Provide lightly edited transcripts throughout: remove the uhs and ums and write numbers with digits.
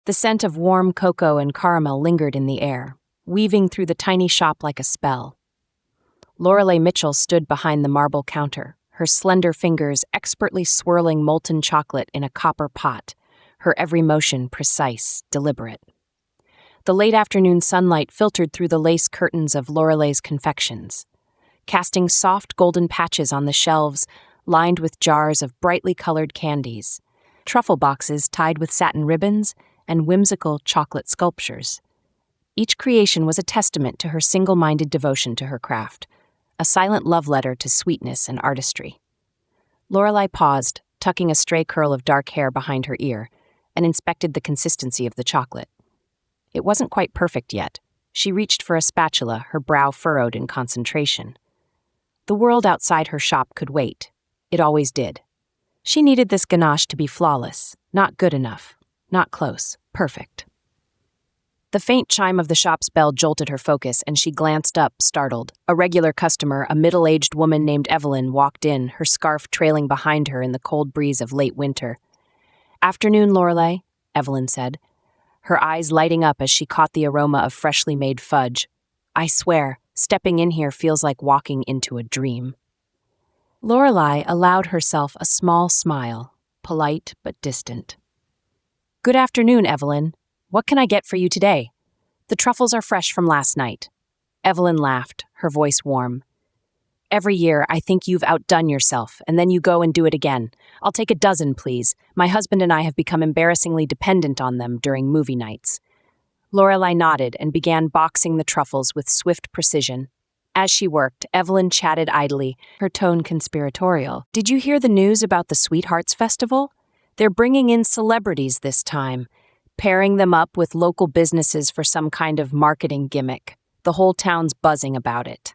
The scent of warm cocoa and caramel lingered in the air, weaving through the tiny shop like a spell. Lorelei Mitchell stood behind the marble counter, her slender fingers expertly swirling molten chocolate in a copper pot, her every motion precise, deliberate. The late afternoon sunlight filtered through the lace curtains of Lorelei's Confections, casting soft golden patches on the shelves lined with jars of brightly colored candies, truffle boxes tied with satin ribbons, and whimsical chocolate sculptures. Each creation was a testament to her single-minded devotion to her craft, a silent love letter to sweetness and artistry. Lorelei paused, tucking a stray curl of dark hair behind her ear, and inspected the consistency of the chocolate. It wasn't quite perfect yet. She reached for a spatula, her brow furrowed in concentration. The world outside her shop could wait. It always did. She needed this ganache to be flawless, not good enough, not close, perfect. The faint chime of the shop's bell jolted her focus, and she glanced up, startled. A regular customer, a middle-aged woman named Evelyn, walked in, her scarf trailing behind her in the cold breeze of late winter. "Afternoon, Lorelei," Evelyn said, her eyes lighting up as she caught the aroma of freshly made fudge. "I swear, stepping in here feels like walking into a dream." Lorelei allowed herself a small smile, polite but distant. "Good afternoon, Evelyn. What can I get for you today? The truffles are fresh from last night." Evelyn laughed, her voice warm. "Every year, I think you've outdone yourself, and then you go and do it again. I'll take a dozen, please. My husband and I have become embarrassingly dependent on them during movie nights." Lorelei nodded and began boxing the truffles with swift precision. As she worked, Evelyn chatted idly, her tone conspiratorial. "Did you hear the news about the Sweethearts Festival? They're bringing in celebrities this time, pairing them up with local businesses for some kind of marketing gimmick. The whole town's buzzing about it."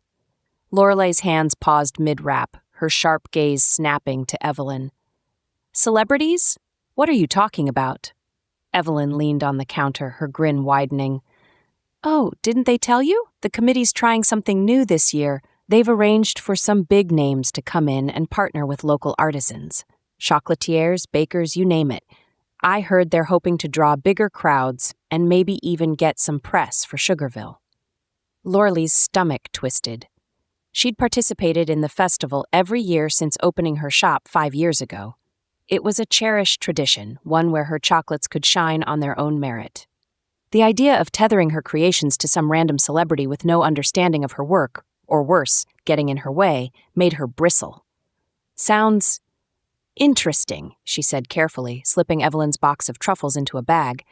Lorelei's hands paused mid-rap, her sharp gaze snapping to Evelyn. "Celebrities? What are you talking about?" Evelyn leaned on the counter, her grin widening. "Oh, didn't they tell you? The committee's trying something new this year. They've arranged for some big names to come in and partner with local artisans. Chocolatiers, bakers, you name it. I heard they're hoping to draw bigger crowds and maybe even get some press for Sugarville." Lorelei's stomach twisted. She'd participated in the festival every year since opening her shop 5 years ago. It was a cherished tradition, one where her chocolates could shine on their own merit. The idea of tethering her creations to some random celebrity with no understanding of her work, or worse, getting in her way, made her bristle. "Sounds interesting," she said carefully, slipping Evelyn's box of truffles into a bag.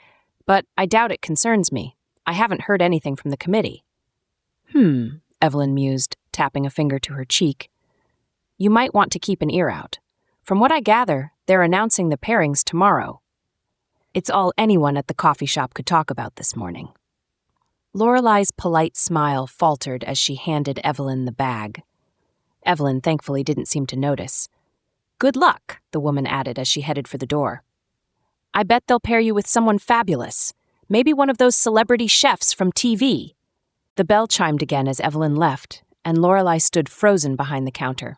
"But I doubt it concerns me. I haven't heard anything from the committee." Evelyn mused, tapping a finger to her cheek. "You might want to keep an ear out. From what I gather, they're announcing the pairings tomorrow. It's all anyone at the coffee shop could talk about this morning." Lorelei's polite smile faltered as she handed Evelyn the bag. Evelyn thankfully didn't seem to notice. "Good luck," the woman added as she headed for the door. "I bet they'll pair you with someone fabulous. Maybe one of those celebrity chefs from TV." The bell chimed again as Evelyn left, and Lorelei stood frozen behind the counter.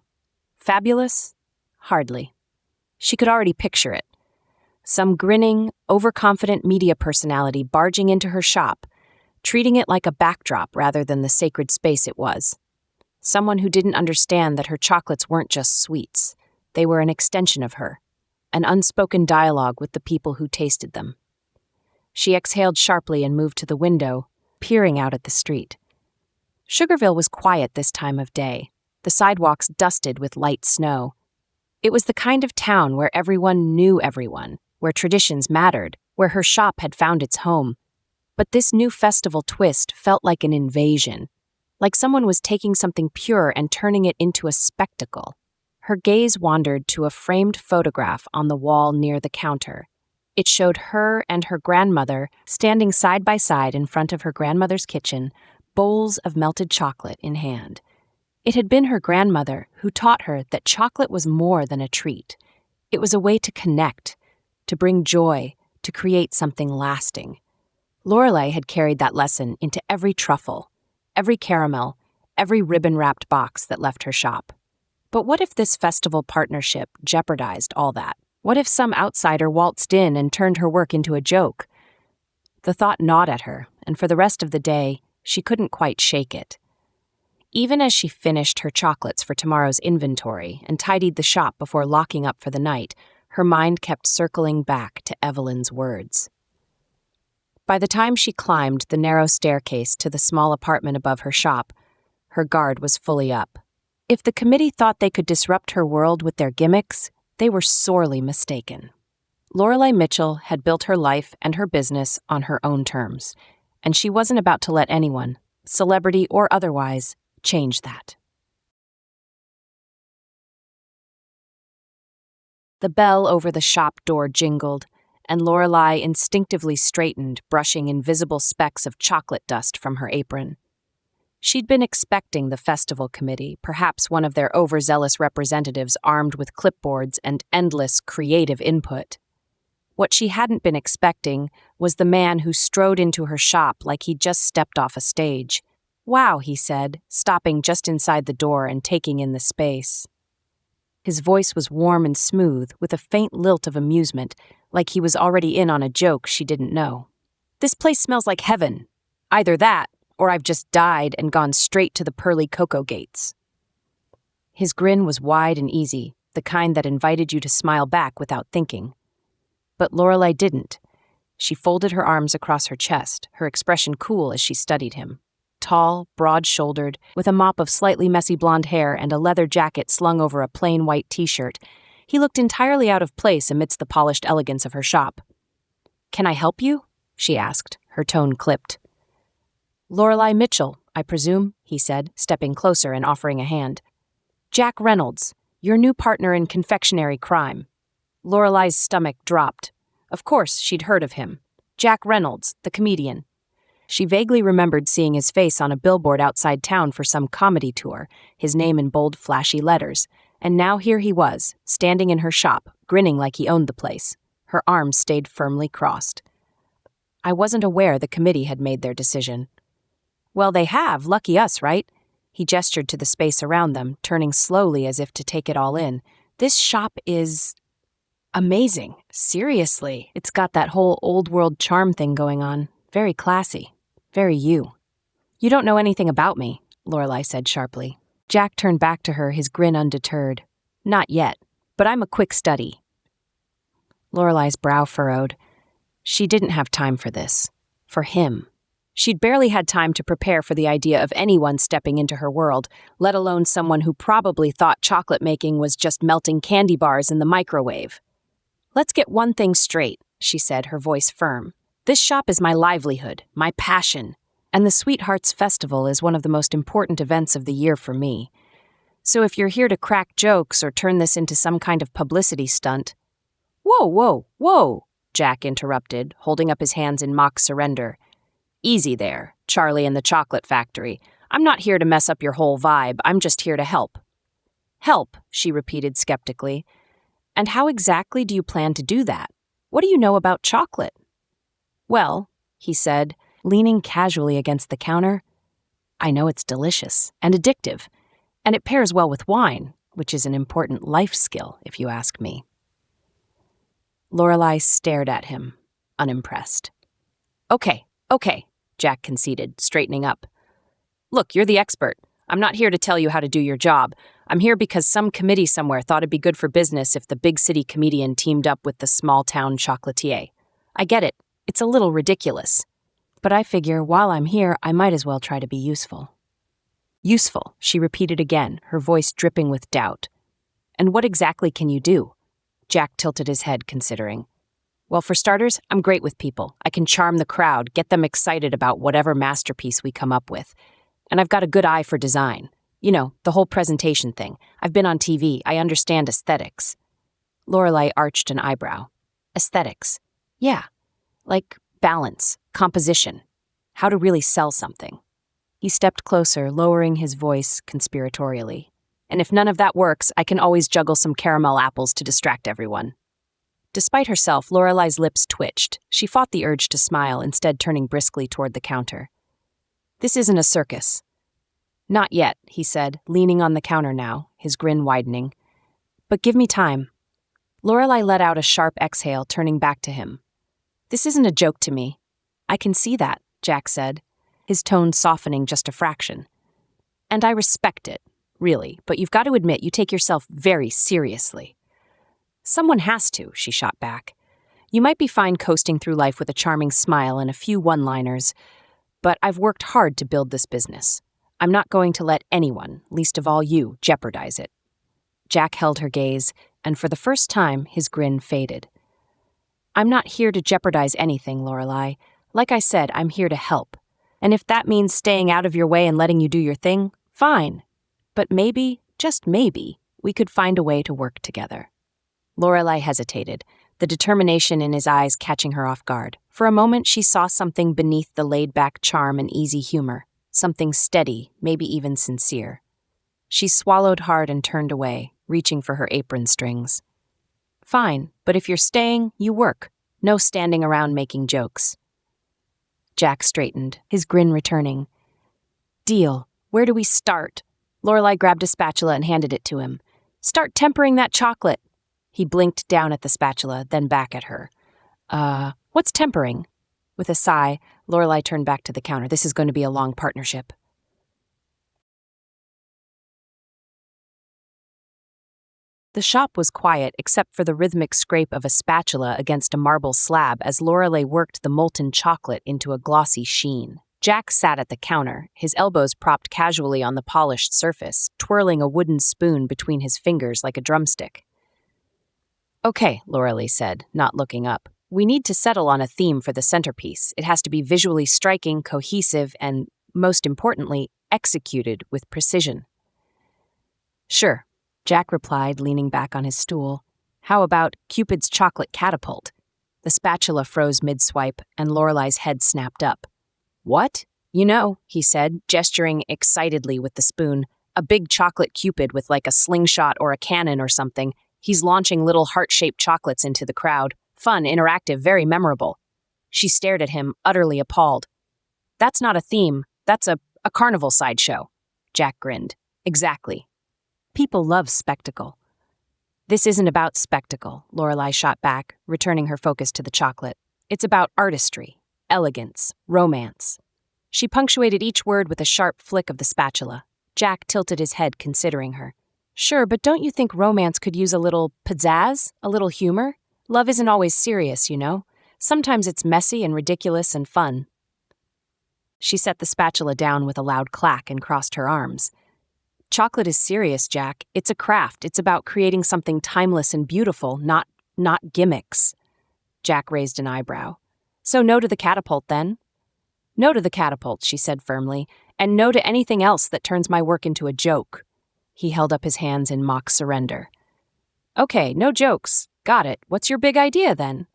Fabulous? Hardly. She could already picture it. Some grinning, overconfident media personality barging into her shop, treating it like a backdrop rather than the sacred space it was. Someone who didn't understand that her chocolates weren't just sweets. They were an extension of her, an unspoken dialogue with the people who tasted them. She exhaled sharply and moved to the window, peering out at the street. Sugarville was quiet this time of day, the sidewalks dusted with light snow. It was the kind of town where everyone knew everyone, where traditions mattered, where her shop had found its home. But this new festival twist felt like an invasion, like someone was taking something pure and turning it into a spectacle. Her gaze wandered to a framed photograph on the wall near the counter. It showed her and her grandmother standing side by side in front of her grandmother's kitchen, bowls of melted chocolate in hand. It had been her grandmother who taught her that chocolate was more than a treat. It was a way to connect, to bring joy, to create something lasting. Lorelei had carried that lesson into every truffle, every caramel, every ribbon-wrapped box that left her shop. But what if this festival partnership jeopardized all that? What if some outsider waltzed in and turned her work into a joke? The thought gnawed at her, and for the rest of the day, she couldn't quite shake it. Even as she finished her chocolates for tomorrow's inventory and tidied the shop before locking up for the night, her mind kept circling back to Evelyn's words. By the time she climbed the narrow staircase to the small apartment above her shop, her guard was fully up. If the committee thought they could disrupt her world with their gimmicks, they were sorely mistaken. Lorelei Mitchell had built her life and her business on her own terms, and she wasn't about to let anyone, celebrity or otherwise, change that. The bell over the shop door jingled, and Lorelei instinctively straightened, brushing invisible specks of chocolate dust from her apron. She'd been expecting the festival committee, perhaps one of their overzealous representatives armed with clipboards and endless creative input. What she hadn't been expecting was the man who strode into her shop like he'd just stepped off a stage. "Wow," he said, stopping just inside the door and taking in the space. His voice was warm and smooth, with a faint lilt of amusement, like he was already in on a joke she didn't know. "This place smells like heaven. Either that, or I've just died and gone straight to the pearly cocoa gates." His grin was wide and easy, the kind that invited you to smile back without thinking. But Lorelei didn't. She folded her arms across her chest, her expression cool as she studied him. Tall, broad-shouldered, with a mop of slightly messy blonde hair and a leather jacket slung over a plain white t-shirt, he looked entirely out of place amidst the polished elegance of her shop. "Can I help you?" she asked, her tone clipped. "Lorelei Mitchell, I presume," he said, stepping closer and offering a hand. "Jack Reynolds, your new partner in confectionery crime." Lorelei's stomach dropped. Of course, she'd heard of him. Jack Reynolds, the comedian. She vaguely remembered seeing his face on a billboard outside town for some comedy tour, his name in bold, flashy letters. And now here he was, standing in her shop, grinning like he owned the place. Her arms stayed firmly crossed. "I wasn't aware the committee had made their decision." "Well, they have, lucky us, right?" He gestured to the space around them, turning slowly as if to take it all in. "This shop is amazing. Seriously, it's got that whole old-world charm thing going on. Very classy. Very you." "You don't know anything about me," Lorelei said sharply. Jack turned back to her, his grin undeterred. "Not yet, but I'm a quick study." Lorelei's brow furrowed. She didn't have time for this. For him. She'd barely had time to prepare for the idea of anyone stepping into her world, let alone someone who probably thought chocolate making was just melting candy bars in the microwave. "Let's get one thing straight," she said, her voice firm. "This shop is my livelihood, my passion, and the Sweethearts Festival is one of the most important events of the year for me. So if you're here to crack jokes or turn this into some kind of publicity stunt—" "Whoa, whoa, whoa," Jack interrupted, holding up his hands in mock surrender. "Easy there, Charlie and the Chocolate Factory. I'm not here to mess up your whole vibe, I'm just here to help." "Help," she repeated skeptically. "And how exactly do you plan to do that? What do you know about chocolate?" "Well," he said, leaning casually against the counter, "I know it's delicious and addictive, and it pairs well with wine, which is an important life skill, if you ask me." Lorelei stared at him, unimpressed. Okay, Jack conceded, straightening up. "Look, you're the expert. I'm not here to tell you how to do your job. I'm here because some committee somewhere thought it'd be good for business if the big city comedian teamed up with the small-town chocolatier. I get it. It's a little ridiculous. But I figure while I'm here, I might as well try to be useful." "Useful," she repeated again, her voice dripping with doubt. "And what exactly can you do?" Jack tilted his head, considering. "Well, for starters, I'm great with people. I can charm the crowd, get them excited about whatever masterpiece we come up with. And I've got a good eye for design. You know, the whole presentation thing. I've been on TV. I understand aesthetics." Lorelei arched an eyebrow. "Aesthetics? Yeah. Like balance, composition, how to really sell something." He stepped closer, lowering his voice conspiratorially. "And if none of that works, I can always juggle some caramel apples to distract everyone." Despite herself, Lorelei's lips twitched. She fought the urge to smile, instead turning briskly toward the counter. "This isn't a circus." "Not yet," he said, leaning on the counter now, his grin widening. "But give me time." Lorelei let out a sharp exhale, turning back to him. "This isn't a joke to me. I can see that, Jack said, his tone softening just a fraction. And I respect it, really, but you've got to admit you take yourself very seriously. Someone has to, she shot back. You might be fine coasting through life with a charming smile and a few one-liners, but I've worked hard to build this business. I'm not going to let anyone, least of all you, jeopardize it. Jack held her gaze, and for the first time, his grin faded. I'm not here to jeopardize anything, Lorelei. Like I said, I'm here to help. And if that means staying out of your way and letting you do your thing, fine. But maybe, just maybe, we could find a way to work together. Lorelei hesitated, the determination in his eyes catching her off guard. For a moment, she saw something beneath the laid-back charm and easy humor, something steady, maybe even sincere. She swallowed hard and turned away, reaching for her apron strings. Fine, but if you're staying, you work. No standing around making jokes. Jack straightened, his grin returning. Deal. Where do we start? Lorelei grabbed a spatula and handed it to him. Start tempering that chocolate. He blinked down at the spatula, then back at her. What's tempering? With a sigh, Lorelei turned back to the counter. This is going to be a long partnership. The shop was quiet except for the rhythmic scrape of a spatula against a marble slab as Lorelei worked the molten chocolate into a glossy sheen. Jack sat at the counter, his elbows propped casually on the polished surface, twirling a wooden spoon between his fingers like a drumstick. Okay, Lorelei said, not looking up. We need to settle on a theme for the centerpiece. It has to be visually striking, cohesive, and, most importantly, executed with precision. Sure, Jack replied, leaning back on his stool. How about Cupid's chocolate catapult? The spatula froze mid-swipe, and Lorelei's head snapped up. What? You know, he said, gesturing excitedly with the spoon, a big chocolate Cupid with like a slingshot or a cannon or something. He's launching little heart-shaped chocolates into the crowd. Fun, interactive, very memorable. She stared at him, utterly appalled. That's not a theme. That's a carnival sideshow. Jack grinned. Exactly. People love spectacle. This isn't about spectacle, Lorelei shot back, returning her focus to the chocolate. It's about artistry, elegance, romance. She punctuated each word with a sharp flick of the spatula. Jack tilted his head, considering her. Sure, but don't you think romance could use a little pizzazz, a little humor? Love isn't always serious, you know. Sometimes it's messy and ridiculous and fun. She set the spatula down with a loud clack and crossed her arms. Chocolate is serious, Jack. It's a craft. It's about creating something timeless and beautiful, not gimmicks. Jack raised an eyebrow. So no to the catapult, then? No to the catapult, she said firmly, and no to anything else that turns my work into a joke. He held up his hands in mock surrender. Okay, no jokes. Got it. What's your big idea, then?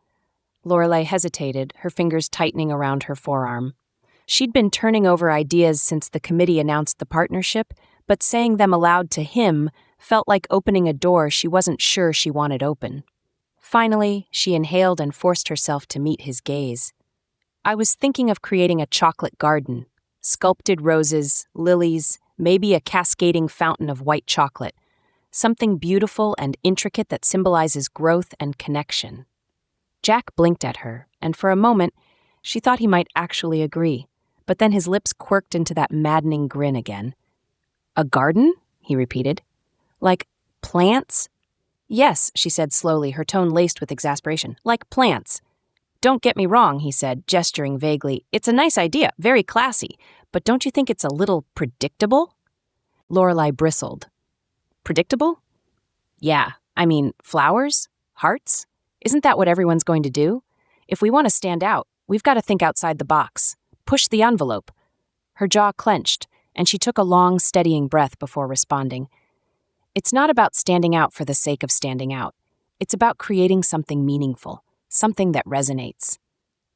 Lorelei hesitated, her fingers tightening around her forearm. She'd been turning over ideas since the committee announced the partnership, but saying them aloud to him felt like opening a door she wasn't sure she wanted open. Finally, she inhaled and forced herself to meet his gaze. I was thinking of creating a chocolate garden. Sculpted roses, lilies, maybe a cascading fountain of white chocolate. Something beautiful and intricate that symbolizes growth and connection. Jack blinked at her, and for a moment, she thought he might actually agree, but then his lips quirked into that maddening grin again. A garden? He repeated. Like plants? Yes, she said slowly, her tone laced with exasperation. Like plants. Don't get me wrong, he said, gesturing vaguely. It's a nice idea, very classy, but don't you think it's a little predictable? Lorelei bristled. Predictable? Yeah, I mean, flowers? Hearts? Isn't that what everyone's going to do? If we want to stand out, we've got to think outside the box. Push the envelope. Her jaw clenched, and she took a long, steadying breath before responding. It's not about standing out for the sake of standing out. It's about creating something meaningful, something that resonates.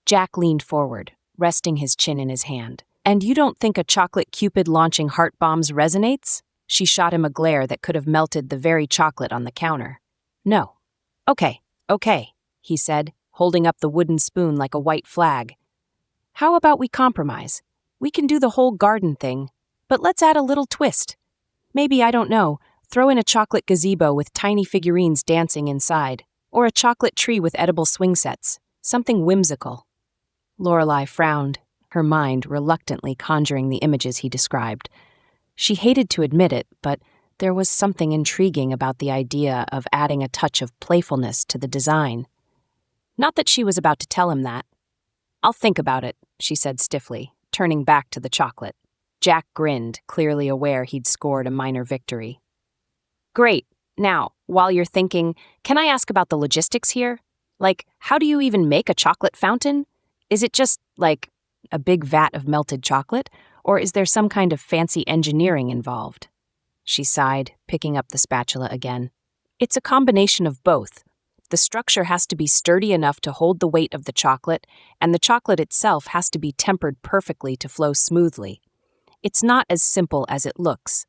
Jack leaned forward, resting his chin in his hand. And you don't think a chocolate Cupid launching heart bombs resonates? She shot him a glare that could have melted the very chocolate on the counter. No. Okay, he said, holding up the wooden spoon like a white flag. How about we compromise? We can do the whole garden thing, but let's add a little twist. Maybe, I don't know, throw in a chocolate gazebo with tiny figurines dancing inside, or a chocolate tree with edible swing sets, something whimsical. Lorelei frowned, her mind reluctantly conjuring the images he described. She hated to admit it, but there was something intriguing about the idea of adding a touch of playfulness to the design. Not that she was about to tell him that. "I'll think about it," she said stiffly, turning back to the chocolate. Jack grinned, clearly aware he'd scored a minor victory. "Great. Now, while you're thinking, can I ask about the logistics here? Like, how do you even make a chocolate fountain? Is it just, like, a big vat of melted chocolate, or is there some kind of fancy engineering involved?" She sighed, picking up the spatula again. "It's a combination of both. The structure has to be sturdy enough to hold the weight of the chocolate, and the chocolate itself has to be tempered perfectly to flow smoothly. It's not as simple as it looks."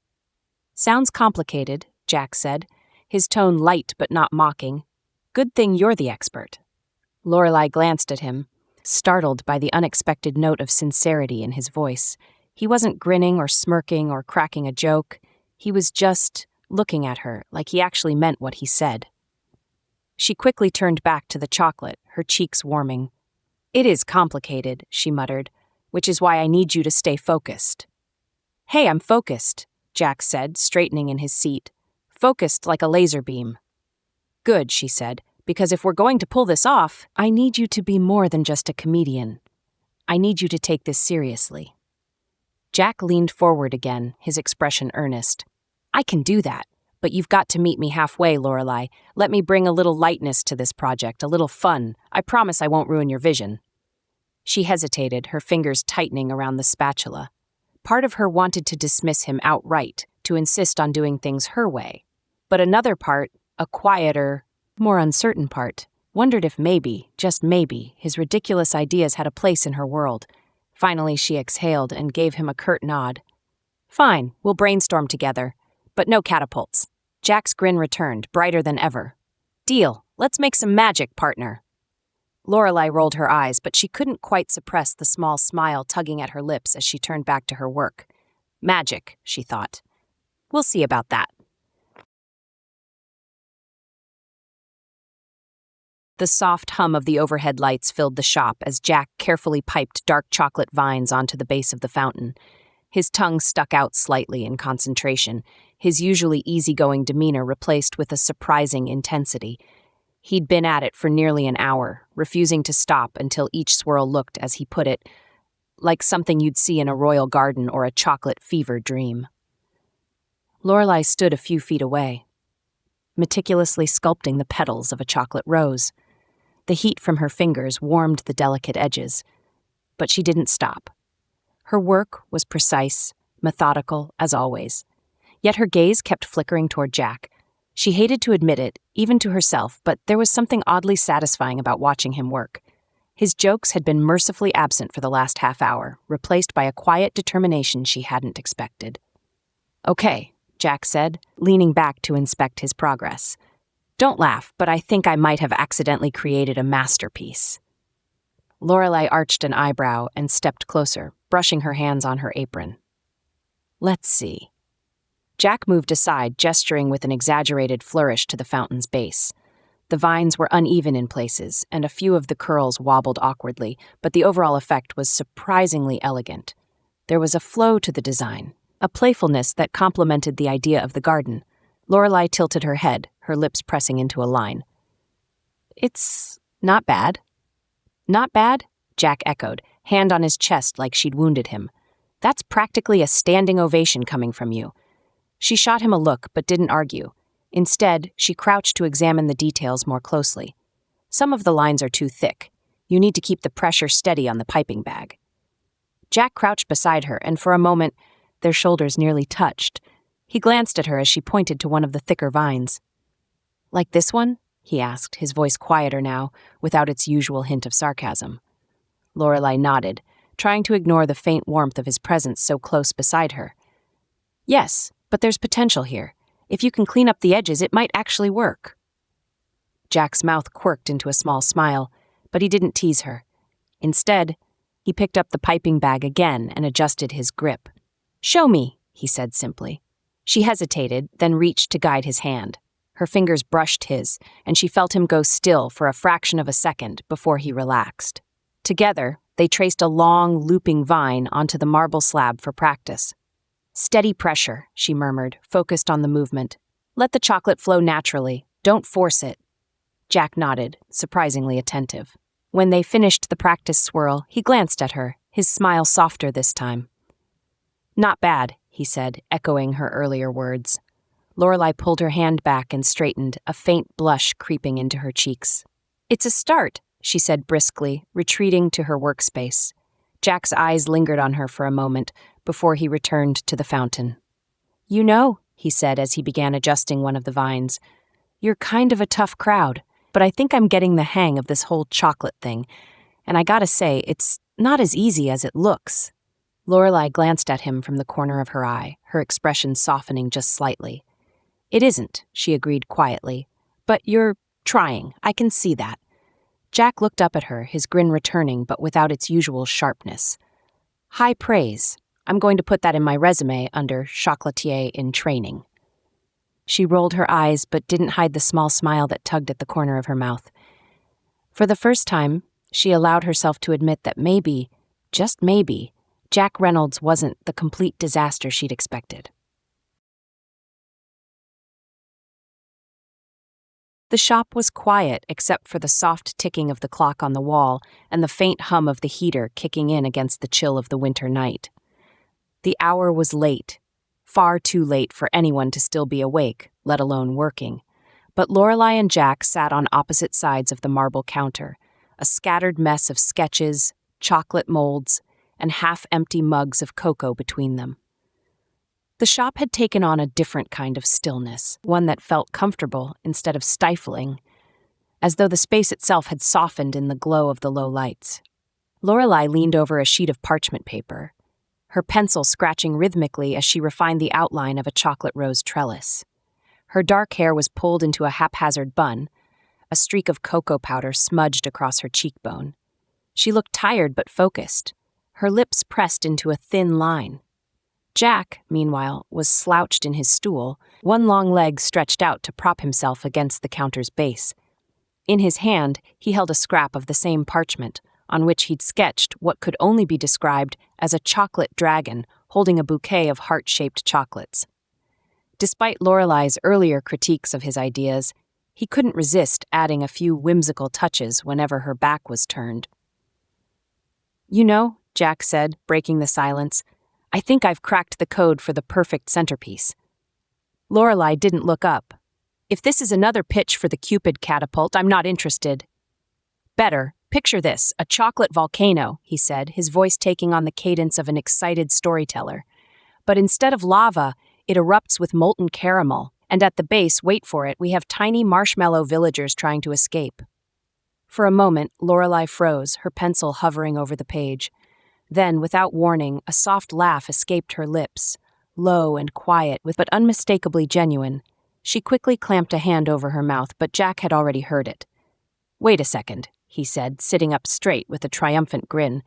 "Sounds complicated," Jack said, his tone light but not mocking. "Good thing you're the expert." Lorelei glanced at him, startled by the unexpected note of sincerity in his voice. He wasn't grinning or smirking or cracking a joke. He was just looking at her like he actually meant what he said. She quickly turned back to the chocolate, her cheeks warming. "It is complicated," she muttered, "which is why I need you to stay focused." "Hey, I'm focused," Jack said, straightening in his seat. "Focused like a laser beam." "Good," she said, "because if we're going to pull this off, I need you to be more than just a comedian. I need you to take this seriously." Jack leaned forward again, his expression earnest. "I can do that, but you've got to meet me halfway, Lorelei. Let me bring a little lightness to this project, a little fun. I promise I won't ruin your vision." She hesitated, her fingers tightening around the spatula. Part of her wanted to dismiss him outright, to insist on doing things her way. But another part, a quieter, more uncertain part, wondered if maybe, just maybe, his ridiculous ideas had a place in her world. Finally, she exhaled and gave him a curt nod. "Fine, we'll brainstorm together. But no catapults." Jack's grin returned, brighter than ever. "Deal. Let's make some magic, partner." Lorelei rolled her eyes, but she couldn't quite suppress the small smile tugging at her lips as she turned back to her work. Magic, she thought. We'll see about that. The soft hum of the overhead lights filled the shop as Jack carefully piped dark chocolate vines onto the base of the fountain. His tongue stuck out slightly in concentration, his usually easygoing demeanor replaced with a surprising intensity. He'd been at it for nearly an hour, refusing to stop until each swirl looked, as he put it, like something you'd see in a royal garden or a chocolate fever dream. Lorelei stood a few feet away, meticulously sculpting the petals of a chocolate rose. The heat from her fingers warmed the delicate edges, but she didn't stop. Her work was precise, methodical, as always. Yet her gaze kept flickering toward Jack. She hated to admit it, even to herself, but there was something oddly satisfying about watching him work. His jokes had been mercifully absent for the last half hour, replaced by a quiet determination she hadn't expected. "Okay," Jack said, leaning back to inspect his progress. "Don't laugh, but I think I might have accidentally created a masterpiece." Lorelei arched an eyebrow and stepped closer, brushing her hands on her apron. "Let's see." Jack moved aside, gesturing with an exaggerated flourish to the fountain's base. The vines were uneven in places, and a few of the curls wobbled awkwardly, but the overall effect was surprisingly elegant. There was a flow to the design, a playfulness that complemented the idea of the garden. Lorelei tilted her head, her lips pressing into a line. "It's not bad." "Not bad?" Jack echoed, hand on his chest like she'd wounded him. "That's practically a standing ovation coming from you." She shot him a look, but didn't argue. Instead, she crouched to examine the details more closely. "Some of the lines are too thick. You need to keep the pressure steady on the piping bag." Jack crouched beside her, and for a moment, their shoulders nearly touched. He glanced at her as she pointed to one of the thicker vines. "Like this one?" he asked, his voice quieter now, without its usual hint of sarcasm. Lorelei nodded, trying to ignore the faint warmth of his presence so close beside her. "Yes, but there's potential here. If you can clean up the edges, it might actually work." Jack's mouth quirked into a small smile, but he didn't tease her. Instead, he picked up the piping bag again and adjusted his grip. "Show me," he said simply. She hesitated, then reached to guide his hand. Her fingers brushed his, and she felt him go still for a fraction of a second before he relaxed. Together, They traced a long, looping vine onto the marble slab for practice. "Steady pressure," she murmured, focused on the movement. "Let the chocolate flow naturally. Don't force it." Jack nodded, surprisingly attentive. When they finished the practice swirl, he glanced at her, his smile softer this time. "Not bad," he said, echoing her earlier words. Lorelei pulled her hand back and straightened, a faint blush creeping into her cheeks. "It's a start," she said briskly, retreating to her workspace. Jack's eyes lingered on her for a moment before he returned to the fountain. "You know," he said as he began adjusting one of the vines, "you're kind of a tough crowd, but I think I'm getting the hang of this whole chocolate thing, and I gotta say, it's not as easy as it looks." Lorelei glanced at him from the corner of her eye, her expression softening just slightly. "It isn't," she agreed quietly, "but you're trying, I can see that." Jack looked up at her, his grin returning but without its usual sharpness. "High praise. I'm going to put that in my resume under chocolatier in training." She rolled her eyes but didn't hide the small smile that tugged at the corner of her mouth. For the first time, she allowed herself to admit that maybe, just maybe, Jack Reynolds wasn't the complete disaster she'd expected. The shop was quiet except for the soft ticking of the clock on the wall and the faint hum of the heater kicking in against the chill of the winter night. The hour was late, far too late for anyone to still be awake, let alone working. But Lorelei and Jack sat on opposite sides of the marble counter, a scattered mess of sketches, chocolate molds, and half-empty mugs of cocoa between them. The shop had taken on a different kind of stillness, one that felt comfortable instead of stifling, as though the space itself had softened in the glow of the low lights. Lorelei leaned over a sheet of parchment paper, her pencil scratching rhythmically as she refined the outline of a chocolate rose trellis. Her dark hair was pulled into a haphazard bun, a streak of cocoa powder smudged across her cheekbone. She looked tired but focused, her lips pressed into a thin line. Jack, meanwhile, was slouched in his stool, one long leg stretched out to prop himself against the counter's base. In his hand, he held a scrap of the same parchment, on which he'd sketched what could only be described as a chocolate dragon holding a bouquet of heart-shaped chocolates. Despite Lorelei's earlier critiques of his ideas, he couldn't resist adding a few whimsical touches whenever her back was turned. "You know," Jack said, breaking the silence, "I think I've cracked the code for the perfect centerpiece." Lorelei didn't look up. "If this is another pitch for the Cupid catapult, I'm not interested." "Better. Picture this, a chocolate volcano," he said, his voice taking on the cadence of an excited storyteller. "But instead of lava, it erupts with molten caramel, and at the base, wait for it, we have tiny marshmallow villagers trying to escape." For a moment, Lorelei froze, her pencil hovering over the page. Then, without warning, a soft laugh escaped her lips, low and quiet, but unmistakably genuine. She quickly clamped a hand over her mouth, but Jack had already heard it. "Wait a second," he said, sitting up straight with a triumphant grin.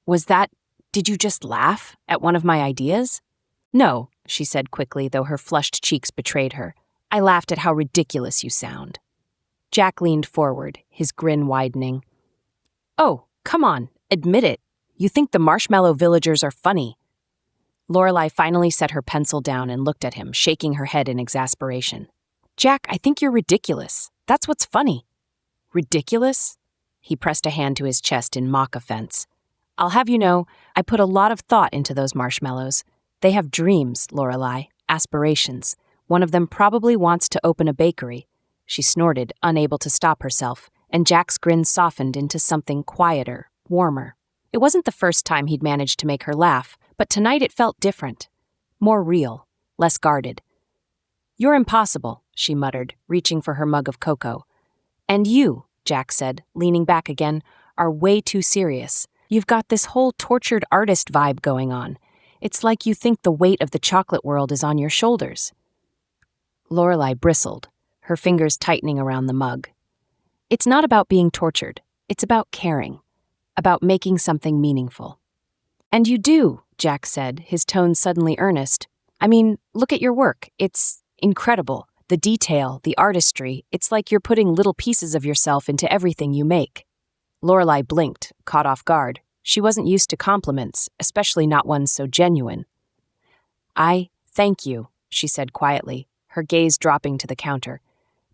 Did you just laugh at one of my ideas?" "No," she said quickly, though her flushed cheeks betrayed her. "I laughed at how ridiculous you sound." Jack leaned forward, his grin widening. "Oh, come on, admit it. You think the marshmallow villagers are funny." Lorelei finally set her pencil down and looked at him, shaking her head in exasperation. "Jack, I think you're ridiculous. That's what's funny." "Ridiculous?" He pressed a hand to his chest in mock offense. "I'll have you know, I put a lot of thought into those marshmallows. They have dreams, Lorelei, aspirations. One of them probably wants to open a bakery." She snorted, unable to stop herself, and Jack's grin softened into something quieter, warmer. It wasn't the first time he'd managed to make her laugh, but tonight it felt different. More real, less guarded. "You're impossible," she muttered, reaching for her mug of cocoa. "And you," Jack said, leaning back again, "are way too serious. You've got this whole tortured artist vibe going on. It's like you think the weight of the chocolate world is on your shoulders." Lorelei bristled, her fingers tightening around the mug. "It's not about being tortured. It's about caring. About making something meaningful." "And you do," Jack said, his tone suddenly earnest. "I mean, look at your work. It's incredible. The detail, the artistry, it's like you're putting little pieces of yourself into everything you make." Lorelei blinked, caught off guard. She wasn't used to compliments, especially not ones so genuine. Thank you, she said quietly, her gaze dropping to the counter.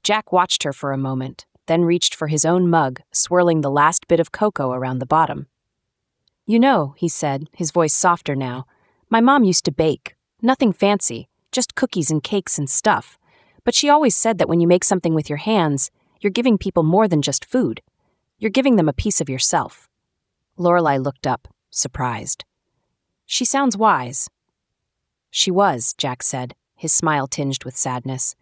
Jack watched her for a moment, then reached for his own mug, swirling the last bit of cocoa around the bottom. You know, he said, his voice softer now, my mom used to bake. Nothing fancy, just cookies and cakes and stuff. But she always said that when you make something with your hands, you're giving people more than just food. You're giving them a piece of yourself. Lorelei looked up, surprised. She sounds wise. She was, Jack said, his smile tinged with sadness.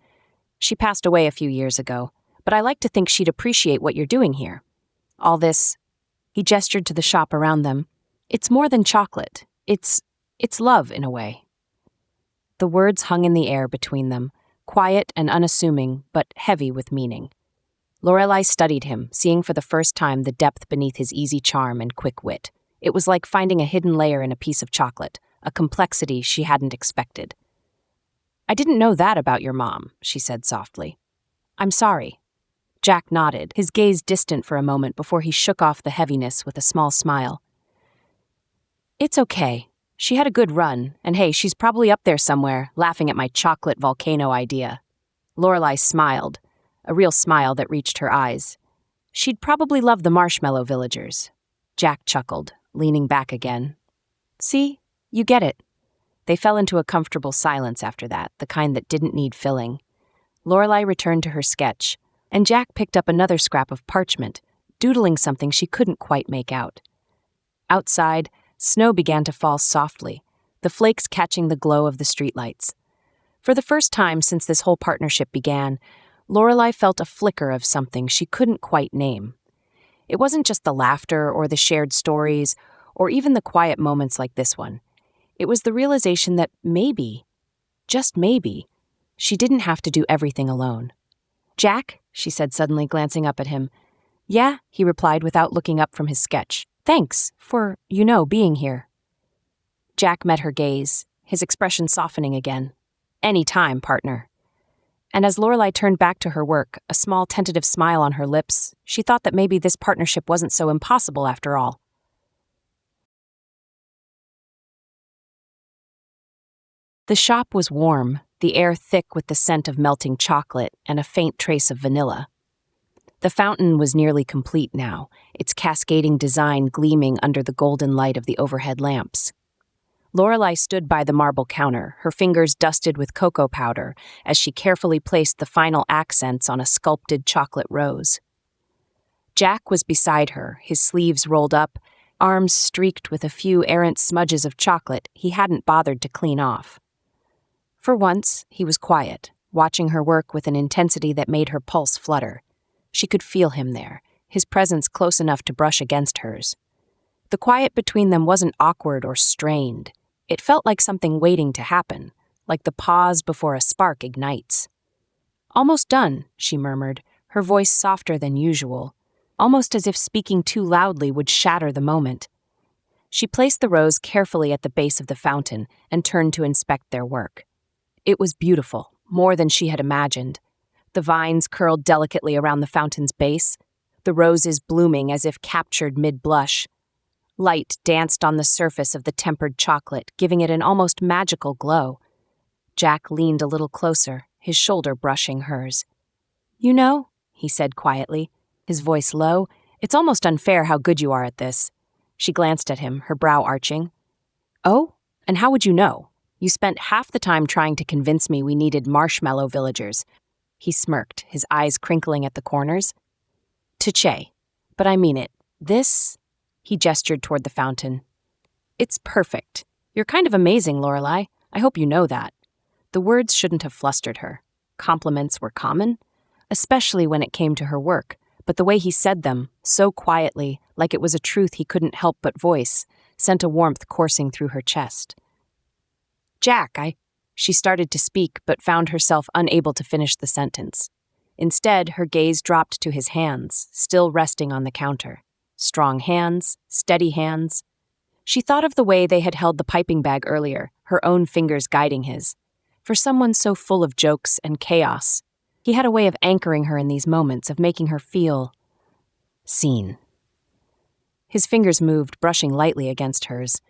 She passed away a few years ago, but I like to think she'd appreciate what you're doing here. All this, he gestured to the shop around them. It's more than chocolate. It's love in a way. The words hung in the air between them, quiet and unassuming, but heavy with meaning. Lorelei studied him, seeing for the first time the depth beneath his easy charm and quick wit. It was like finding a hidden layer in a piece of chocolate, a complexity she hadn't expected. I didn't know that about your mom, she said softly. I'm sorry. Jack nodded, his gaze distant for a moment before he shook off the heaviness with a small smile. It's okay. She had a good run, and hey, she's probably up there somewhere, laughing at my chocolate volcano idea. Lorelei smiled, a real smile that reached her eyes. She'd probably love the marshmallow villagers. Jack chuckled, leaning back again. See? You get it. They fell into a comfortable silence after that, the kind that didn't need filling. Lorelei returned to her sketch, and Jack picked up another scrap of parchment, doodling something she couldn't quite make out. Outside, snow began to fall softly, the flakes catching the glow of the streetlights. For the first time since this whole partnership began, Lorelei felt a flicker of something she couldn't quite name. It wasn't just the laughter or the shared stories, or even the quiet moments like this one. It was the realization that maybe, just maybe, she didn't have to do everything alone. Jack, she said suddenly, glancing up at him. Yeah, he replied without looking up from his sketch. Thanks for, being here. Jack met her gaze, his expression softening again. Any time, partner. And as Lorelei turned back to her work, a small tentative smile on her lips, she thought that maybe this partnership wasn't so impossible after all. The shop was warm, the air thick with the scent of melting chocolate and a faint trace of vanilla. The fountain was nearly complete now, its cascading design gleaming under the golden light of the overhead lamps. Lorelei stood by the marble counter, her fingers dusted with cocoa powder, as she carefully placed the final accents on a sculpted chocolate rose. Jack was beside her, his sleeves rolled up, arms streaked with a few errant smudges of chocolate he hadn't bothered to clean off. For once, he was quiet, watching her work with an intensity that made her pulse flutter. She could feel him there, his presence close enough to brush against hers. The quiet between them wasn't awkward or strained. It felt like something waiting to happen, like the pause before a spark ignites. Almost done, she murmured, her voice softer than usual, almost as if speaking too loudly would shatter the moment. She placed the rose carefully at the base of the fountain and turned to inspect their work. It was beautiful, more than she had imagined. The vines curled delicately around the fountain's base, the roses blooming as if captured mid-blush. Light danced on the surface of the tempered chocolate, giving it an almost magical glow. Jack leaned a little closer, his shoulder brushing hers. He said quietly, his voice low, it's almost unfair how good you are at this. She glanced at him, her brow arching. Oh, and how would you know? You spent half the time trying to convince me we needed marshmallow villagers. He smirked, his eyes crinkling at the corners. Touché. But I mean it. This... He gestured toward the fountain. It's perfect. You're kind of amazing, Lorelei. I hope you know that. The words shouldn't have flustered her. Compliments were common, especially when it came to her work, but the way he said them, so quietly, like it was a truth he couldn't help but voice, sent a warmth coursing through her chest. Jack, She started to speak, but found herself unable to finish the sentence. Instead, her gaze dropped to his hands, still resting on the counter. Strong hands, steady hands. She thought of the way they had held the piping bag earlier, her own fingers guiding his. For someone so full of jokes and chaos, he had a way of anchoring her in these moments, of making her feel seen. His fingers moved, brushing lightly against hers.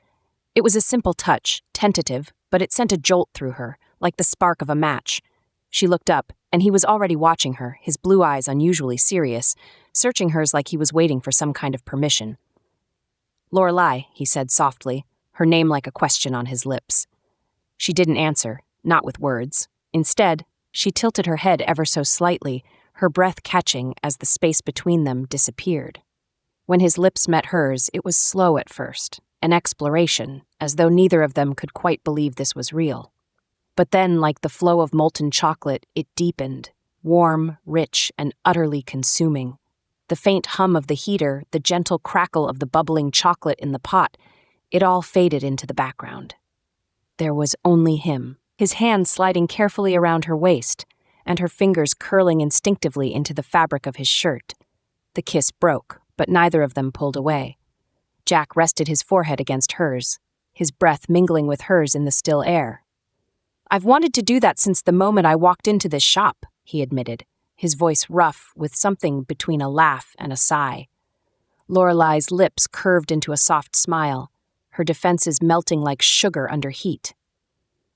It was a simple touch, tentative, but it sent a jolt through her, like the spark of a match. She looked up, and he was already watching her, his blue eyes unusually serious, searching hers like he was waiting for some kind of permission. "Lorelei," he said softly, her name like a question on his lips. She didn't answer, not with words. Instead, she tilted her head ever so slightly, her breath catching as the space between them disappeared. When his lips met hers, it was slow at first, an exploration, as though neither of them could quite believe this was real. But then, like the flow of molten chocolate, it deepened, warm, rich, and utterly consuming. The faint hum of the heater, the gentle crackle of the bubbling chocolate in the pot, it all faded into the background. There was only him, his hand sliding carefully around her waist, and her fingers curling instinctively into the fabric of his shirt. The kiss broke, but neither of them pulled away. Jack rested his forehead against hers, his breath mingling with hers in the still air. "I've wanted to do that since the moment I walked into this shop," he admitted, his voice rough with something between a laugh and a sigh. Lorelei's lips curved into a soft smile, her defenses melting like sugar under heat.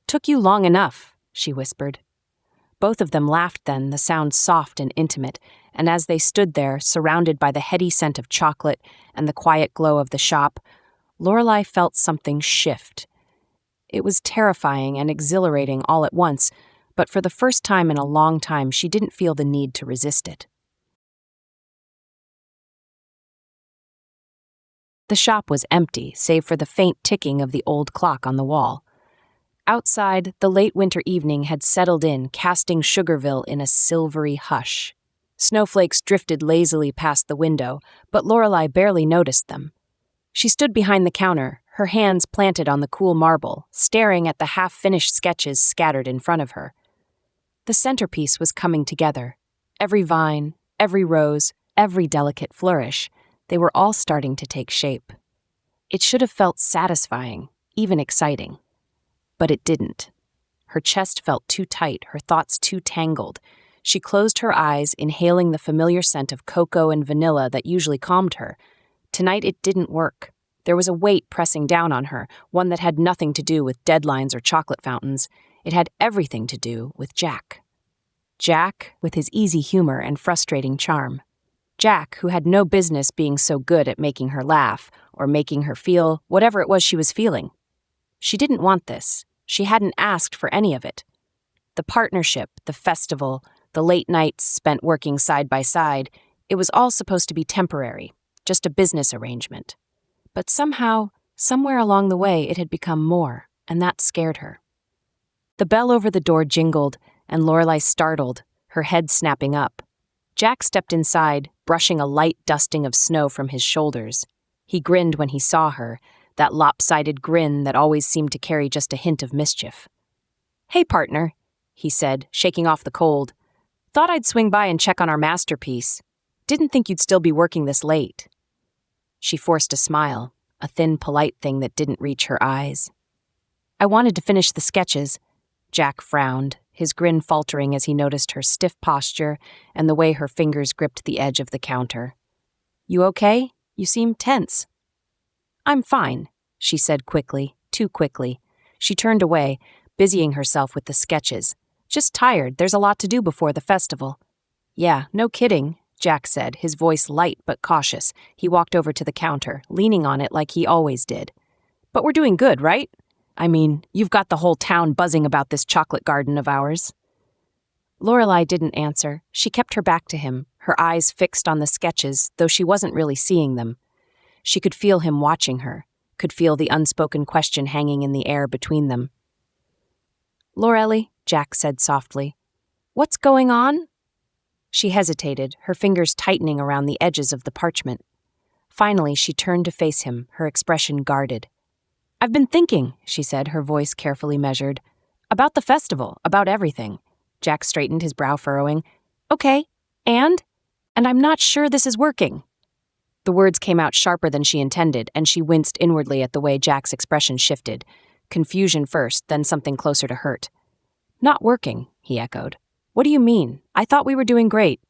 "Took you long enough," she whispered. Both of them laughed then, the sound soft and intimate, and as they stood there, surrounded by the heady scent of chocolate and the quiet glow of the shop, Lorelei felt something shift. It was terrifying and exhilarating all at once, but for the first time in a long time she didn't feel the need to resist it. The shop was empty, save for the faint ticking of the old clock on the wall. Outside, the late winter evening had settled in, casting Sugarville in a silvery hush. Snowflakes drifted lazily past the window, but Lorelei barely noticed them. She stood behind the counter, her hands planted on the cool marble, staring at the half-finished sketches scattered in front of her. The centerpiece was coming together. Every vine, every rose, every delicate flourish, they were all starting to take shape. It should have felt satisfying, even exciting. But it didn't. Her chest felt too tight, her thoughts too tangled. She closed her eyes, inhaling the familiar scent of cocoa and vanilla that usually calmed her. Tonight it didn't work. There was a weight pressing down on her, one that had nothing to do with deadlines or chocolate fountains. It had everything to do with Jack. Jack, with his easy humor and frustrating charm. Jack, who had no business being so good at making her laugh or making her feel whatever it was she was feeling. She didn't want this. She hadn't asked for any of it. The partnership, the festival, the late nights spent working side by side, it was all supposed to be temporary, just a business arrangement. But somehow, somewhere along the way, it had become more, and that scared her. The bell over the door jingled, and Lorelei startled, her head snapping up. Jack stepped inside, brushing a light dusting of snow from his shoulders. He grinned when he saw her, that lopsided grin that always seemed to carry just a hint of mischief. "Hey, partner," he said, shaking off the cold. "Thought I'd swing by and check on our masterpiece. Didn't think you'd still be working this late." She forced a smile, a thin, polite thing that didn't reach her eyes. "I wanted to finish the sketches." Jack frowned, his grin faltering as he noticed her stiff posture and the way her fingers gripped the edge of the counter. "You okay? You seem tense." "I'm fine," she said quickly, too quickly. She turned away, busying herself with the sketches. "Just tired, there's a lot to do before the festival." "Yeah, no kidding," Jack said, his voice light but cautious. He walked over to the counter, leaning on it like he always did. "But we're doing good, right? I mean, you've got the whole town buzzing about this chocolate garden of ours." Lorelei didn't answer. She kept her back to him, her eyes fixed on the sketches, though she wasn't really seeing them. She could feel him watching her, could feel the unspoken question hanging in the air between them. "Lorelei," Jack said softly, "what's going on?" She hesitated, her fingers tightening around the edges of the parchment. Finally, she turned to face him, her expression guarded. "I've been thinking," she said, her voice carefully measured. "About the festival, about everything." Jack straightened, his brow furrowing. "Okay, and I'm not sure this is working." The words came out sharper than she intended, and she winced inwardly at the way Jack's expression shifted. Confusion first, then something closer to hurt. "Not working," he echoed. "What do you mean? I thought we were doing great."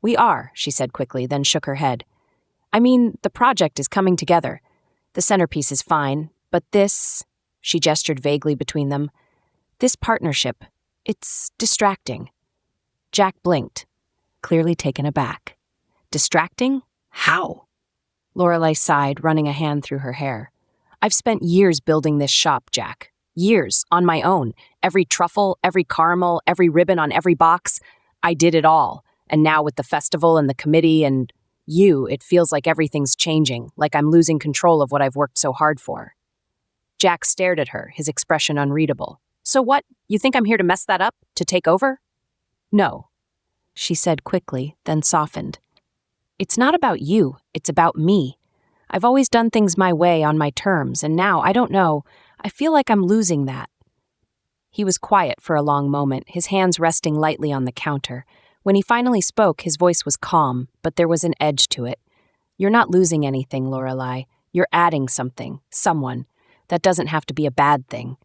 "We are," she said quickly, then shook her head. I mean, the project is coming together. The centerpiece is fine, but this, she gestured vaguely between them, this partnership, it's distracting. Jack blinked, clearly taken aback. Distracting? How? Lorelei sighed, running a hand through her hair. I've spent years building this shop, Jack. Years, on my own. Every truffle, every caramel, every ribbon on every box. I did it all. And now with the festival and the committee and you, it feels like everything's changing, like I'm losing control of what I've worked so hard for. Jack stared at her, his expression unreadable. So what? You think I'm here to mess that up? To take over? No, she said quickly, then softened. It's not about you, it's about me. I've always done things my way on my terms, and now, I don't know, I feel like I'm losing that. He was quiet for a long moment, his hands resting lightly on the counter. When he finally spoke, his voice was calm, but there was an edge to it. You're not losing anything, Lorelei. You're adding something, someone. That doesn't have to be a bad thing.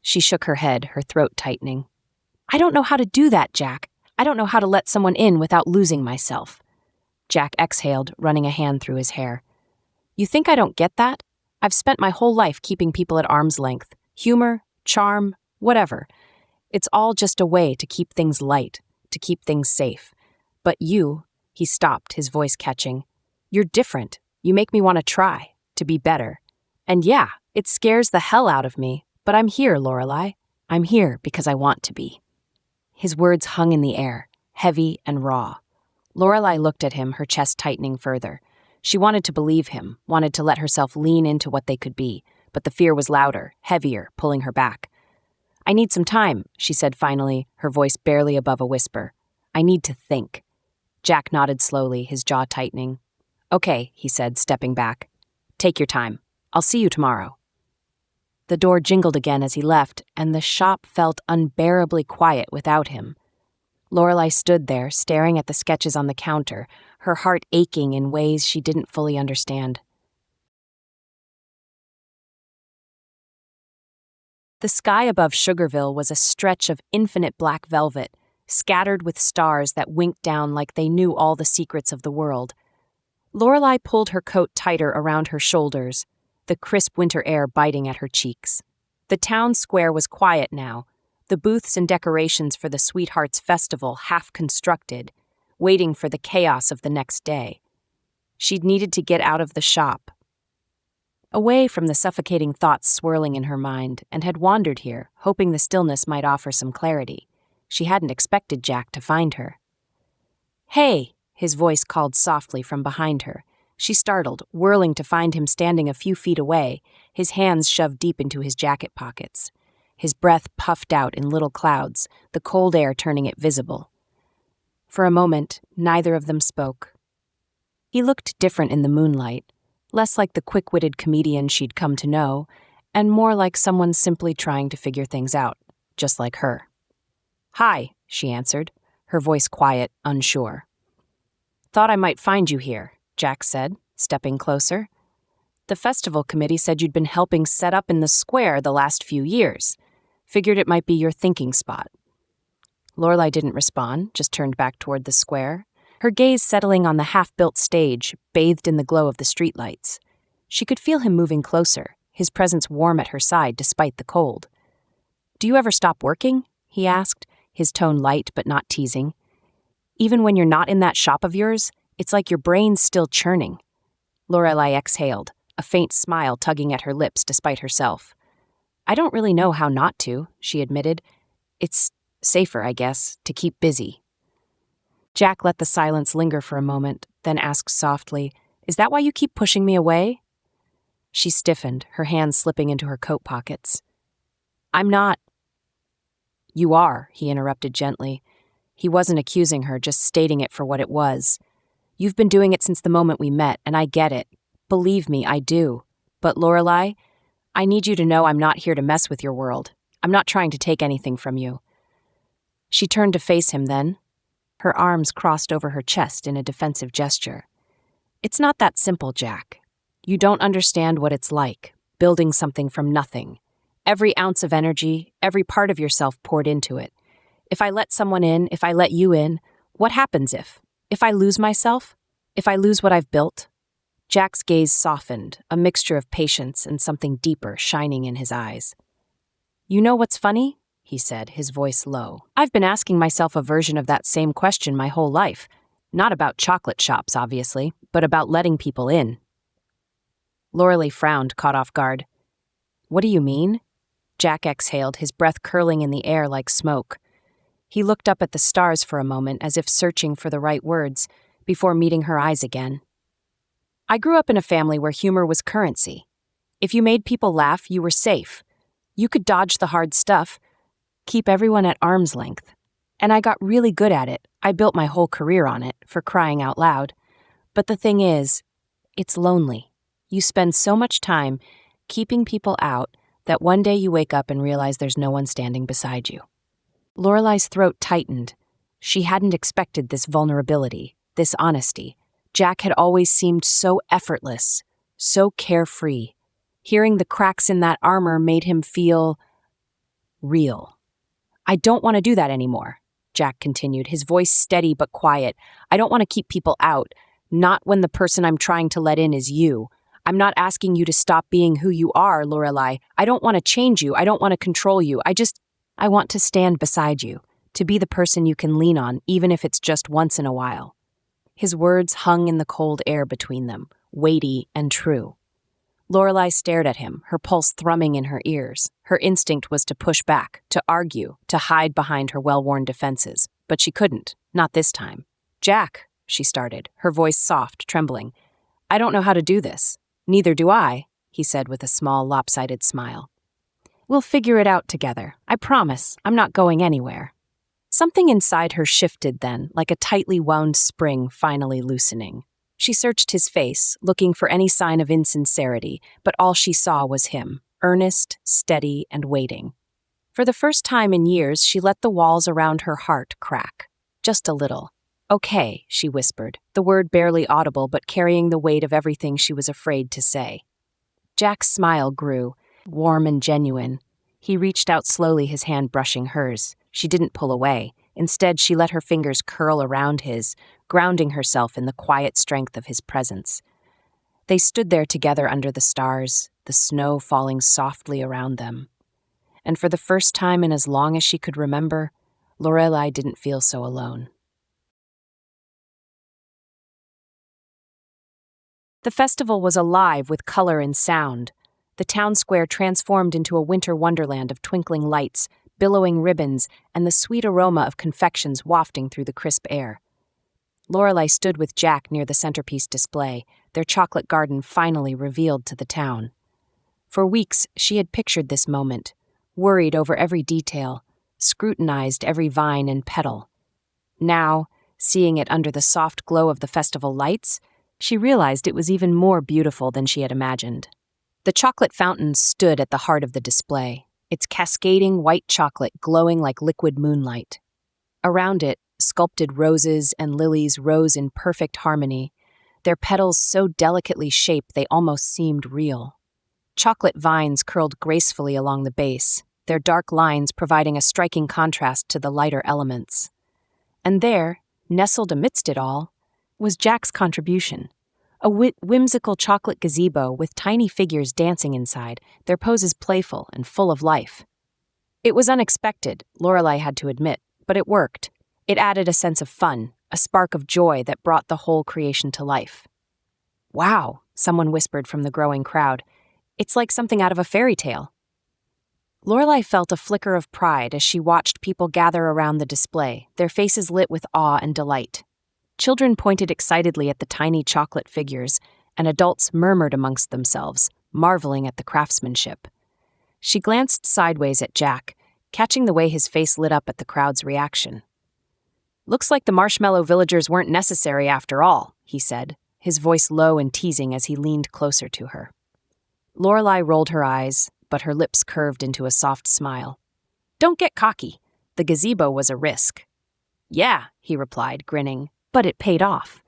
She shook her head, her throat tightening. I don't know how to do that, Jack. I don't know how to let someone in without losing myself. Jack exhaled, running a hand through his hair. You think I don't get that? I've spent my whole life keeping people at arm's length. Humor, charm, whatever. It's all just a way to keep things light, to keep things safe. But you, he stopped, his voice catching. You're different. You make me want to try, to be better. And yeah, it scares the hell out of me, but I'm here, Lorelei. I'm here because I want to be. His words hung in the air, heavy and raw. Lorelei looked at him, her chest tightening further. She wanted to believe him, wanted to let herself lean into what they could be, but the fear was louder, heavier, pulling her back. I need some time, she said finally, her voice barely above a whisper. I need to think. Jack nodded slowly, his jaw tightening. Okay, he said, stepping back. Take your time. I'll see you tomorrow. The door jingled again as he left, and the shop felt unbearably quiet without him. Lorelei stood there, staring at the sketches on the counter, her heart aching in ways she didn't fully understand. The sky above Sugarville was a stretch of infinite black velvet, scattered with stars that winked down like they knew all the secrets of the world. Lorelei pulled her coat tighter around her shoulders, the crisp winter air biting at her cheeks. The town square was quiet now, the booths and decorations for the Sweethearts Festival half constructed, waiting for the chaos of the next day. She'd needed to get out of the shop, away from the suffocating thoughts swirling in her mind, and had wandered here, hoping the stillness might offer some clarity. She hadn't expected Jack to find her. Hey, his voice called softly from behind her. She startled, whirling to find him standing a few feet away, his hands shoved deep into his jacket pockets. His breath puffed out in little clouds, the cold air turning it visible. For a moment, neither of them spoke. He looked different in the moonlight, less like the quick-witted comedian she'd come to know, and more like someone simply trying to figure things out, just like her. Hi, she answered, her voice quiet, unsure. Thought I might find you here, Jack said, stepping closer. The festival committee said you'd been helping set up in the square the last few years. Figured it might be your thinking spot. Lorelei didn't respond, just turned back toward the square, her gaze settling on the half-built stage, bathed in the glow of the streetlights. She could feel him moving closer, his presence warm at her side despite the cold. Do you ever stop working? He asked, his tone light but not teasing. Even when you're not in that shop of yours, it's like your brain's still churning. Lorelei exhaled, a faint smile tugging at her lips despite herself. I don't really know how not to, she admitted. It's safer, I guess, to keep busy. Jack let the silence linger for a moment, then asked softly, Is that why you keep pushing me away? She stiffened, her hands slipping into her coat pockets. I'm not. You are, he interrupted gently. He wasn't accusing her, just stating it for what it was. You've been doing it since the moment we met, and I get it. Believe me, I do. But Lorelei, I need you to know I'm not here to mess with your world. I'm not trying to take anything from you. She turned to face him then, her arms crossed over her chest in a defensive gesture. It's not that simple, Jack. You don't understand what it's like, building something from nothing. Every ounce of energy, every part of yourself poured into it. If I let someone in, if I let you in, what happens if I lose myself? If I lose what I've built? Jack's gaze softened, a mixture of patience and something deeper shining in his eyes. You know what's funny? He said, his voice low. I've been asking myself a version of that same question my whole life. Not about chocolate shops, obviously, but about letting people in. Lorelei frowned, caught off guard. What do you mean? Jack exhaled, his breath curling in the air like smoke. He looked up at the stars for a moment as if searching for the right words, before meeting her eyes again. I grew up in a family where humor was currency. If you made people laugh, you were safe. You could dodge the hard stuff, keep everyone at arm's length. And I got really good at it. I built my whole career on it, for crying out loud. But the thing is, it's lonely. You spend so much time keeping people out that one day you wake up and realize there's no one standing beside you. Lorelei's throat tightened. She hadn't expected this vulnerability, this honesty. Jack had always seemed so effortless, so carefree. Hearing the cracks in that armor made him feel real. I don't want to do that anymore, Jack continued, his voice steady but quiet. I don't want to keep people out, not when the person I'm trying to let in is you. I'm not asking you to stop being who you are, Lorelei. I don't want to change you. I don't want to control you. I want to stand beside you, to be the person you can lean on, even if it's just once in a while. His words hung in the cold air between them, weighty and true. Lorelei stared at him, her pulse thrumming in her ears. Her instinct was to push back, to argue, to hide behind her well-worn defenses. But she couldn't, not this time. Jack, she started, her voice soft, trembling. I don't know how to do this. Neither do I, he said with a small, lopsided smile. We'll figure it out together. I promise. I'm not going anywhere. Something inside her shifted then, like a tightly wound spring finally loosening. She searched his face, looking for any sign of insincerity, but all she saw was him, earnest, steady, and waiting. For the first time in years, she let the walls around her heart crack. Just a little. Okay, she whispered, the word barely audible but carrying the weight of everything she was afraid to say. Jack's smile grew, warm and genuine. He reached out slowly, his hand brushing hers. She didn't pull away. Instead, she let her fingers curl around his, grounding herself in the quiet strength of his presence. They stood there together under the stars, the snow falling softly around them. And for the first time in as long as she could remember, Lorelei didn't feel so alone. The festival was alive with color and sound. The town square transformed into a winter wonderland of twinkling lights, billowing ribbons, and the sweet aroma of confections wafting through the crisp air. Lorelei stood with Jack near the centerpiece display, their chocolate garden finally revealed to the town. For weeks, she had pictured this moment, worried over every detail, scrutinized every vine and petal. Now, seeing it under the soft glow of the festival lights, she realized it was even more beautiful than she had imagined. The chocolate fountain stood at the heart of the display, its cascading white chocolate glowing like liquid moonlight. Around it, sculpted roses and lilies rose in perfect harmony, their petals so delicately shaped they almost seemed real. Chocolate vines curled gracefully along the base, their dark lines providing a striking contrast to the lighter elements. And there, nestled amidst it all, was Jack's contribution. A whimsical chocolate gazebo with tiny figures dancing inside, their poses playful and full of life. It was unexpected, Lorelei had to admit, but it worked. It added a sense of fun, a spark of joy that brought the whole creation to life. Wow, someone whispered from the growing crowd. It's like something out of a fairy tale. Lorelei felt a flicker of pride as she watched people gather around the display, their faces lit with awe and delight. Children pointed excitedly at the tiny chocolate figures, and adults murmured amongst themselves, marveling at the craftsmanship. She glanced sideways at Jack, catching the way his face lit up at the crowd's reaction. Looks like the marshmallow villagers weren't necessary after all, he said, his voice low and teasing as he leaned closer to her. Lorelei rolled her eyes, but her lips curved into a soft smile. Don't get cocky. The gazebo was a risk. Yeah, he replied, grinning. But it paid off.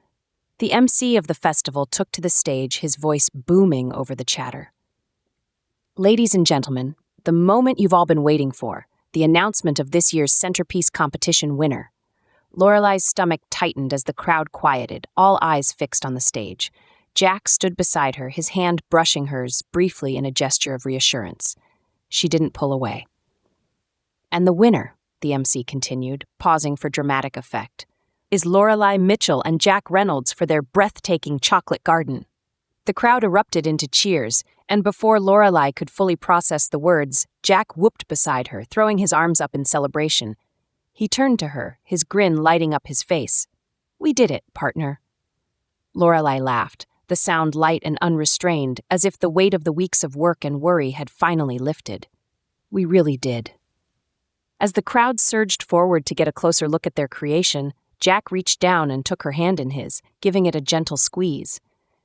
The MC of the festival took to the stage, his voice booming over the chatter. Ladies and gentlemen, the moment you've all been waiting for, the announcement of this year's centerpiece competition winner. Lorelei's stomach tightened as the crowd quieted, all eyes fixed on the stage. Jack stood beside her, his hand brushing hers briefly in a gesture of reassurance. She didn't pull away. "And the winner," the MC continued, pausing for dramatic effect, "is Lorelei Mitchell and Jack Reynolds for their breathtaking chocolate garden." The crowd erupted into cheers, and before Lorelei could fully process the words, Jack whooped beside her, throwing his arms up in celebration. He turned to her, his grin lighting up his face. "We did it, partner." Lorelei laughed, the sound light and unrestrained, as if the weight of the weeks of work and worry had finally lifted. "We really did." As the crowd surged forward to get a closer look at their creation, Jack reached down and took her hand in his, giving it a gentle squeeze.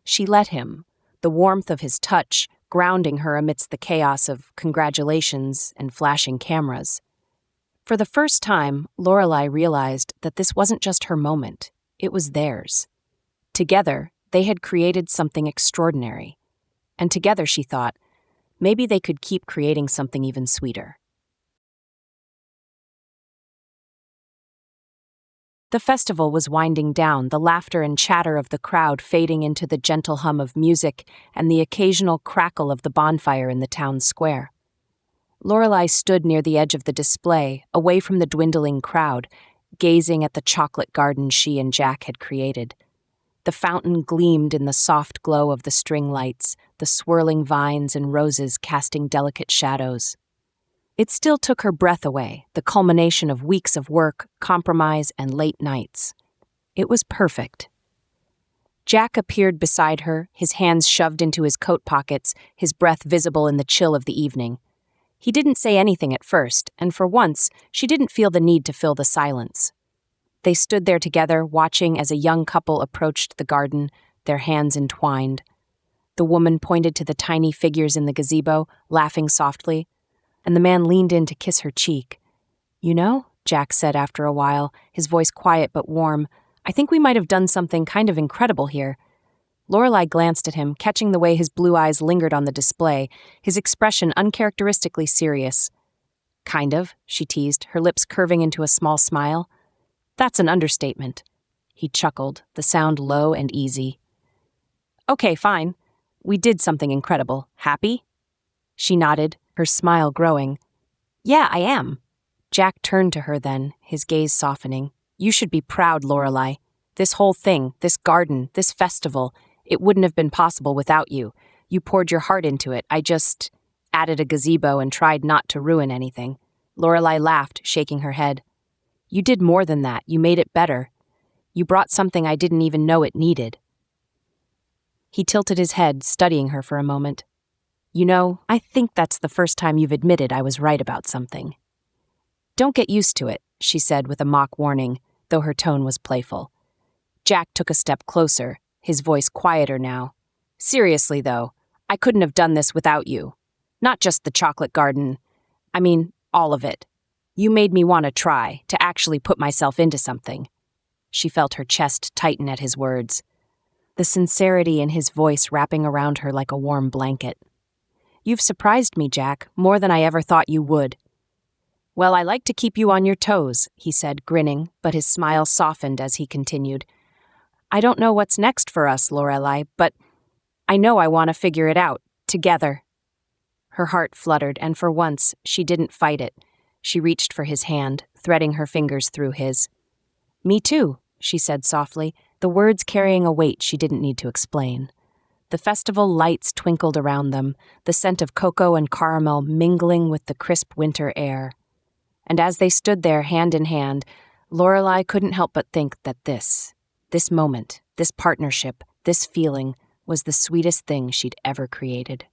She let him, the warmth of his touch grounding her amidst the chaos of congratulations and flashing cameras. For the first time, Lorelei realized that this wasn't just her moment, it was theirs. Together, they had created something extraordinary. And together, she thought, maybe they could keep creating something even sweeter. The festival was winding down, the laughter and chatter of the crowd fading into the gentle hum of music and the occasional crackle of the bonfire in the town square. Lorelei stood near the edge of the display, away from the dwindling crowd, gazing at the chocolate garden she and Jack had created. The fountain gleamed in the soft glow of the string lights, the swirling vines and roses casting delicate shadows. It still took her breath away, the culmination of weeks of work, compromise, and late nights. It was perfect. Jack appeared beside her, his hands shoved into his coat pockets, his breath visible in the chill of the evening. He didn't say anything at first, and for once, she didn't feel the need to fill the silence. They stood there together, watching as a young couple approached the garden, their hands entwined. The woman pointed to the tiny figures in the gazebo, laughing softly, and the man leaned in to kiss her cheek. "You know," Jack said after a while, his voice quiet but warm, "I think we might have done something kind of incredible here." Lorelei glanced at him, catching the way his blue eyes lingered on the display, his expression uncharacteristically serious. "Kind of," she teased, her lips curving into a small smile. "That's an understatement." He chuckled, the sound low and easy. "Okay, fine. We did something incredible. Happy?" She nodded, her smile growing. "Yeah, I am." Jack turned to her then, his gaze softening. "You should be proud, Lorelei. This whole thing, this garden, this festival, it wouldn't have been possible without you. You poured your heart into it. I just added a gazebo and tried not to ruin anything." Lorelei laughed, shaking her head. "You did more than that. You made it better. You brought something I didn't even know it needed." He tilted his head, studying her for a moment. "You know, I think that's the first time you've admitted I was right about something." "Don't get used to it," she said with a mock warning, though her tone was playful. Jack took a step closer, his voice quieter now. "Seriously, though, I couldn't have done this without you. Not just the chocolate garden. I mean, all of it. You made me want to try, to actually put myself into something." She felt her chest tighten at his words, the sincerity in his voice wrapping around her like a warm blanket. "You've surprised me, Jack, more than I ever thought you would." "Well, I like to keep you on your toes," he said, grinning, but his smile softened as he continued. "I don't know what's next for us, Lorelei, but I know I want to figure it out, together." Her heart fluttered, and for once, she didn't fight it. She reached for his hand, threading her fingers through his. "Me too," she said softly, the words carrying a weight she didn't need to explain. The festival lights twinkled around them, the scent of cocoa and caramel mingling with the crisp winter air. And as they stood there hand in hand, Lorelei couldn't help but think that this moment, this partnership, this feeling was the sweetest thing she'd ever created.